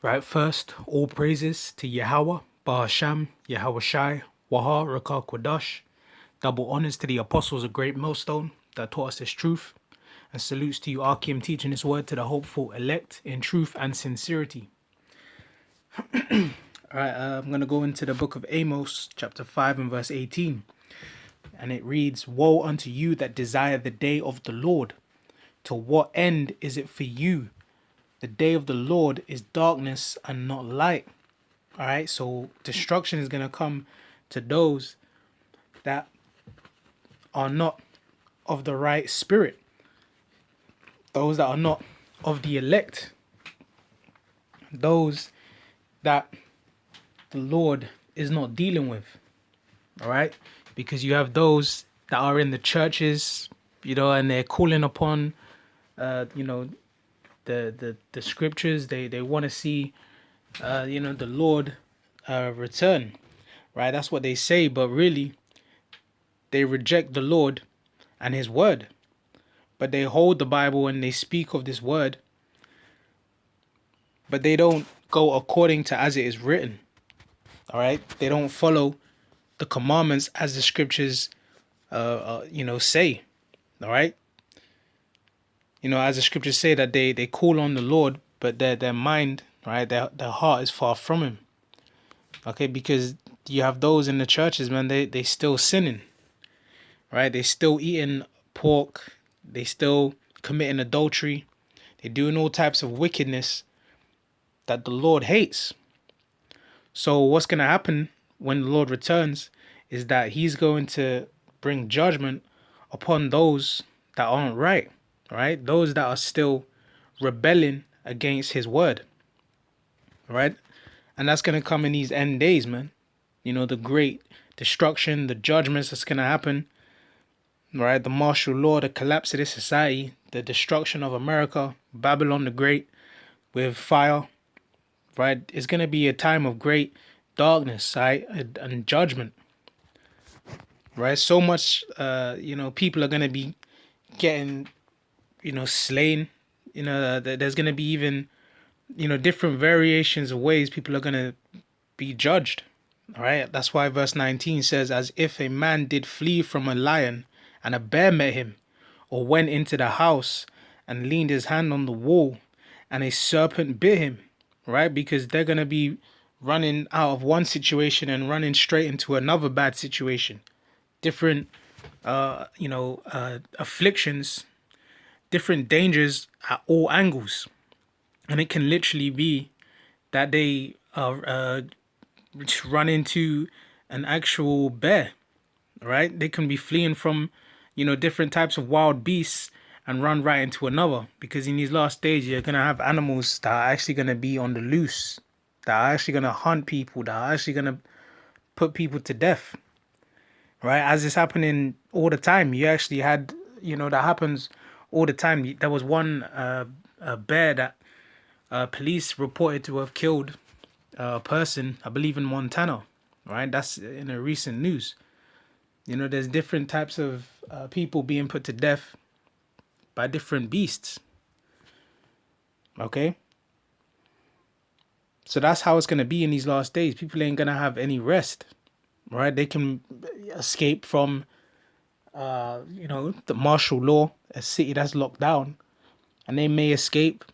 Right, first, all praises to Yahweh, Bahasham, Yahweh Shai, Waha, Rakah Kwadash. Double honors to the apostles of Great Millstone that taught us this truth. And salutes to you, Archium, teaching this word to the hopeful elect in truth and sincerity. Alright, I'm going to go into the book of Amos, chapter 5 and verse 18. And it reads, Woe unto you that desire the day of the Lord. To what end is it for you? The day of the Lord is darkness and not light. All right, so destruction is going to come to those that are not of the right spirit, those that are not of the elect, those that the Lord is not dealing with. All right, because you have those that are in the churches, and they're calling upon, the scriptures. They want to see, the Lord return. Right, that's what they say, but really, they reject the Lord and His word. But they hold the Bible and they speak of this word, but they don't go according to as it is written. All right, they don't follow the commandments as the scriptures, say. All right, as the scriptures say that they call on the Lord, but their mind, right, their heart is far from Him. Okay, because you have those in the churches, man, they still sinning, right? They still eating pork, they still committing adultery, they doing all types of wickedness that the Lord hates. So what's going to happen when the Lord returns is that He's going to bring judgment upon those that aren't right? Those that are still rebelling against His word, right? And that's going to come in these end days, man. The great destruction, the judgments that's going to happen, right? The martial law, the collapse of this society, the destruction of America, Babylon the Great with fire, right? It's going to be a time of great darkness, right? And judgment, right? So much, people are going to be getting, slain. There's going to be even, different variations of ways people are going to be judged. All right. That's why verse 19 says, as if a man did flee from a lion and a bear met him, or went into the house and leaned his hand on the wall and a serpent bit him, right? Because they're going to be running out of one situation and running straight into another bad situation. Different, afflictions, different dangers at all angles. And it can literally be that they run into an actual bear, right? They can be fleeing from, different types of wild beasts and run right into another. Because in these last days, you're going to have animals that are actually going to be on the loose, that are actually going to hunt people, that are actually going to put people to death, right? As it's happening all the time. You actually had, that happens all the time. There was one a bear that police reported to have killed a person, I believe in Montana, right? That's in a recent news. There's different types of people being put to death by different beasts. Okay? So that's how it's going to be in these last days. People ain't going to have any rest, right? They can escape from, the martial law, a city that's locked down, and they may escape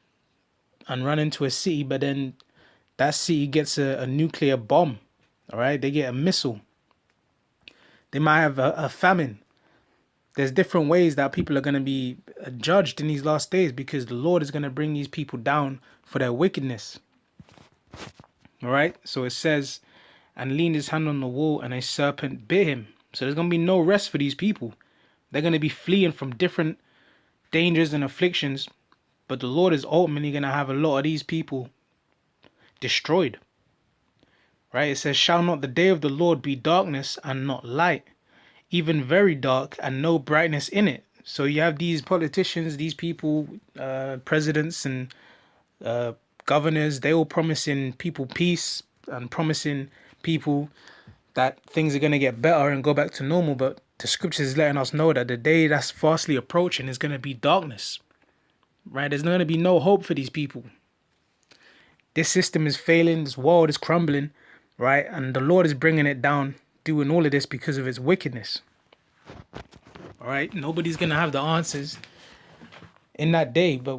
and run into a city, but then that city gets a nuclear bomb, all right? They get a missile. They might have a famine. There's different ways that people are going to be judged in these last days because the Lord is going to bring these people down for their wickedness. All right? So it says, and leaned his hand on the wall and a serpent bit him. So there's going to be no rest for these people. They're going to be fleeing from different dangers and afflictions. But the Lord is ultimately going to have a lot of these people destroyed. Right? It says, shall not the day of the Lord be darkness and not light, even very dark and no brightness in it? So you have these politicians, these people, presidents and governors, they all promising people peace and promising people that things are going to get better and go back to normal. But the scriptures is letting us know that the day that's fastly approaching is going to be darkness, right? There's going to be no hope for these people. This system is failing. This world is crumbling, right? And the Lord is bringing it down, doing all of this because of its wickedness. All right. Nobody's going to have the answers in that day, but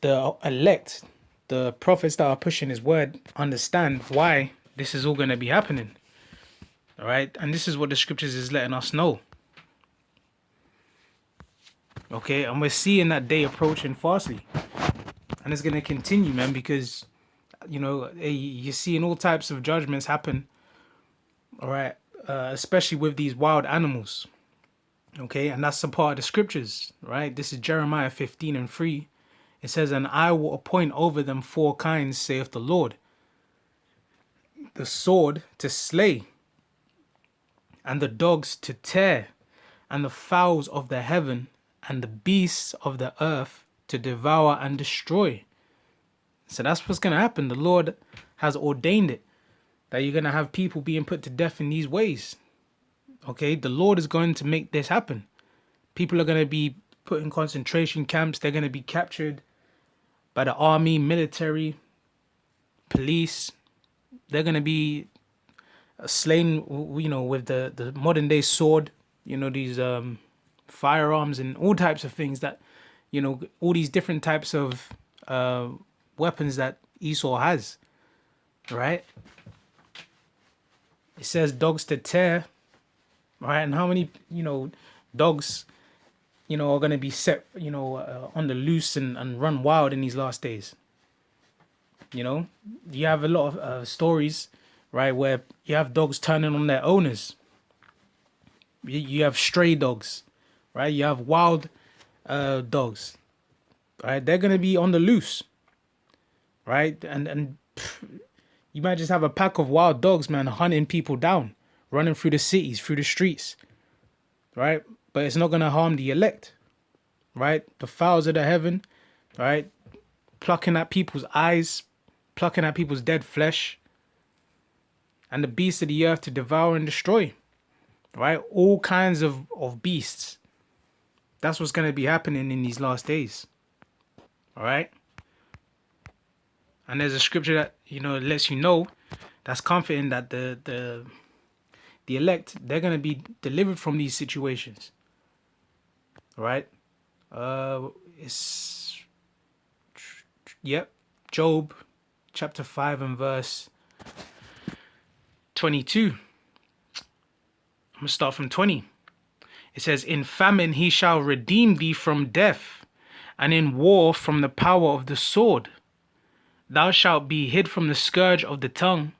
the elect, the prophets that are pushing his word, understand why this is all going to be happening. All right. And this is what the scriptures is letting us know. Okay. And we're seeing that day approaching fastly. And it's going to continue, man, because, you're seeing all types of judgments happen. All right. Especially with these wild animals. Okay. And that's a part of the scriptures, right? This is Jeremiah 15:3. It says, and I will appoint over them 4 kinds, saith the Lord. The sword to slay, and the dogs to tear, and the fowls of the heaven, and the beasts of the earth to devour and destroy. So that's what's going to happen. The Lord has ordained it, that you're going to have people being put to death in these ways. Okay, the Lord is going to make this happen. People are going to be put in concentration camps. They're going to be captured by the army, military, police. They're going to be slain, with the modern day sword, these firearms and all types of things that, all these different types of weapons that Esau has, right? It says dogs to tear, right? And how many, dogs, are going to be set, on the loose and run wild in these last days? You have a lot of stories, right, where you have dogs turning on their owners. You have stray dogs, right? You have wild dogs, right? They're going to be on the loose, right? And you might just have a pack of wild dogs, man, hunting people down, running through the cities, through the streets, right? But it's not going to harm the elect, right? The fowls of the heaven, right? Plucking at people's eyes, plucking at people's dead flesh, and the beasts of the earth to devour and destroy, right? All kinds of beasts. That's what's going to be happening in these last days, all right? And there's a scripture that, lets you know, that's comforting, that the elect, they're going to be delivered from these situations, all right? Job chapter 5 and verse 22. I'm going to start from 20. It says, in famine he shall redeem thee from death, and in war from the power of the sword. Thou shalt be hid from the scourge of the tongue,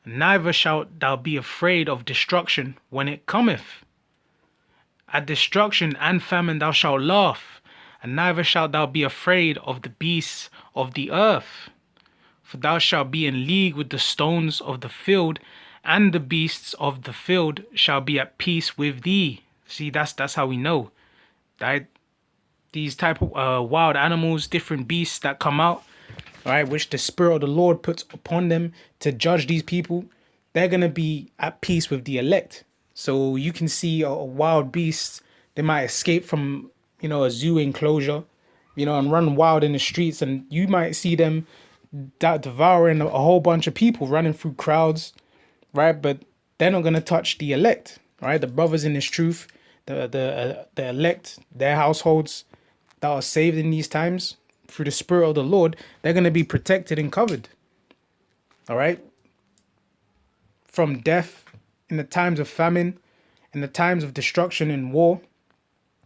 neither shalt thou be afraid of destruction when it cometh. At destruction and famine thou shalt laugh, and neither shalt thou be afraid of the beasts of the earth. For thou shalt be in league with the stones of the field, and the beasts of the field shall be at peace with thee. See, that's how we know, right? These type of wild animals, different beasts that come out, right, which the Spirit of the Lord puts upon them to judge these people, they're going to be at peace with the elect. So you can see a wild beast, they might escape from, a zoo enclosure, and run wild in the streets, and you might see them devouring a whole bunch of people, running through crowds, right? But they're not going to touch the elect, right? The brothers in this truth, the elect, their households that are saved in these times through the Spirit of the Lord, they're going to be protected and covered, all right? From death, in the times of famine, in the times of destruction and war,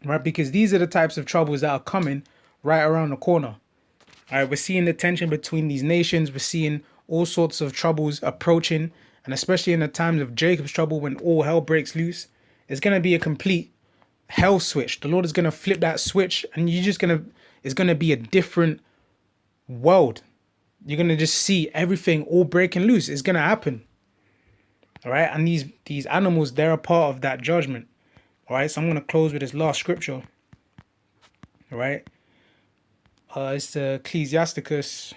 right? Because these are the types of troubles that are coming right around the corner. All right, we're seeing the tension between these nations. We're seeing all sorts of troubles approaching, and especially in the times of Jacob's trouble, when all hell breaks loose, it's going to be a complete hell switch. The Lord is going to flip that switch, and it's going to be a different world. You're going to just see everything all breaking loose. It's going to happen. All right, and these animals, they're a part of that judgment. All right, so I'm going to close with this last scripture. All right, it's Ecclesiasticus.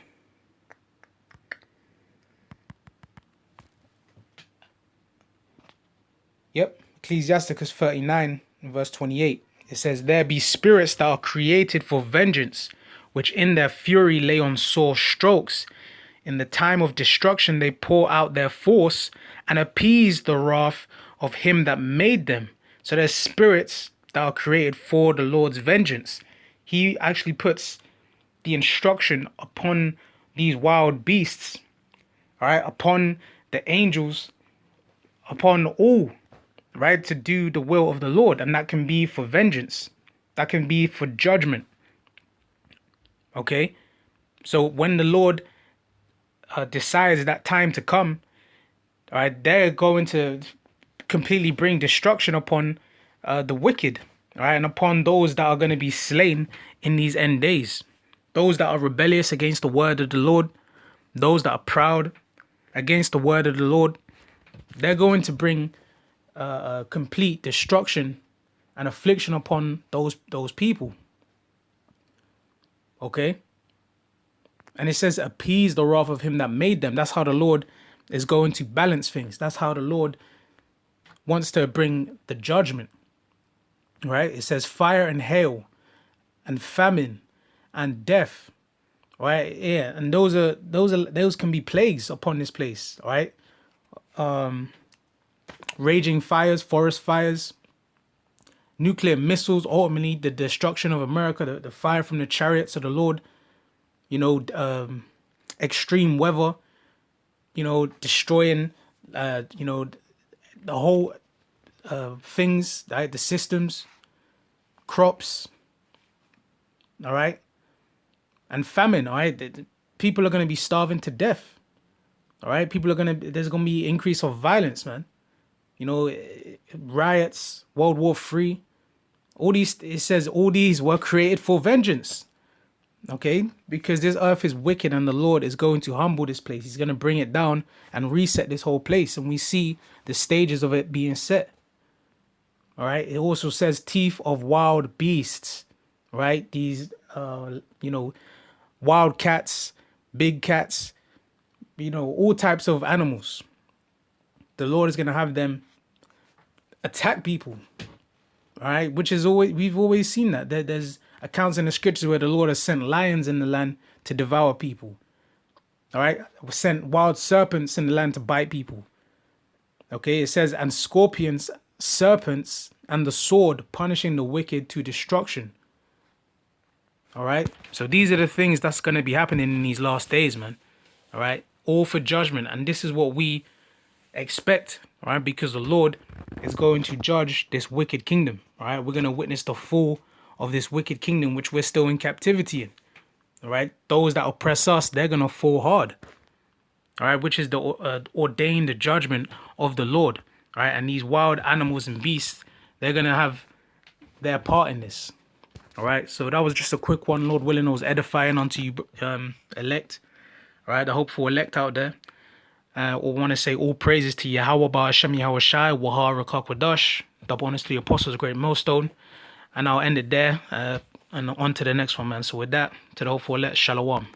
Ecclesiasticus 39, verse 28. It says, there be spirits that are created for vengeance, which in their fury lay on sore strokes. In the time of destruction, they pour out their force and appease the wrath of him that made them. So there's spirits that are created for the Lord's vengeance. He actually puts the instruction upon these wild beasts, all right, upon the angels, upon all, right, to do the will of the Lord. And that can be for vengeance, that can be for judgment. Okay, so when the Lord decides that time to come, all right, they're going to completely bring destruction upon the wicked, all right, and upon those that are going to be slain in these end days. Those that are rebellious against the word of the Lord, those that are proud against the word of the Lord, they're going to bring complete destruction and affliction upon those people. Okay? And it says, appease the wrath of him that made them. That's how the Lord is going to balance things. That's how the Lord wants to bring the judgment. Right? It says fire and hail and famine and death. Right? Yeah. And those can be plagues upon this place. Right? Raging fires, forest fires, nuclear missiles, ultimately the destruction of America, the fire from the chariots of the Lord, extreme weather, destroying, the whole things, right? The systems, crops, all right? And famine, all right? People are going to be starving to death, all right? There's going to be increase of violence, man. Riots, World War III, it says all these were created for vengeance. Okay, because this earth is wicked and the Lord is going to humble this place. He's going to bring it down and reset this whole place. And we see the stages of it being set. All right. It also says teeth of wild beasts. Right. These, wild cats, big cats, all types of animals. The Lord is going to have them attack people. All right. Which is we've always seen that. There's accounts in the scriptures where the Lord has sent lions in the land to devour people. All right. Sent wild serpents in the land to bite people. Okay. It says, and scorpions, serpents, and the sword punishing the wicked to destruction. All right. So these are the things that's going to be happening in these last days, man. All right. All for judgment. And this is what we expect. All right. Because the Lord is going to judge this wicked kingdom. All right. We're going to witness the fall of this wicked kingdom, which we're still in captivity in. All right. Those that oppress us, they're going to fall hard. All right. Which is the ordained judgment of the Lord. All right. And these wild animals and beasts, they're going to have their part in this. All right. So that was just a quick one. Lord willing, it was edifying unto you, elect. All right. The hopeful elect out there. Or want to say all praises to Yahweh, Ba'ashem, Yahweh Shai, Wahar, Rakakwadash, double honestly, apostles, great millstone. And I'll end it there and on to the next one, man. So with that, to the hopeful elect, Shalom.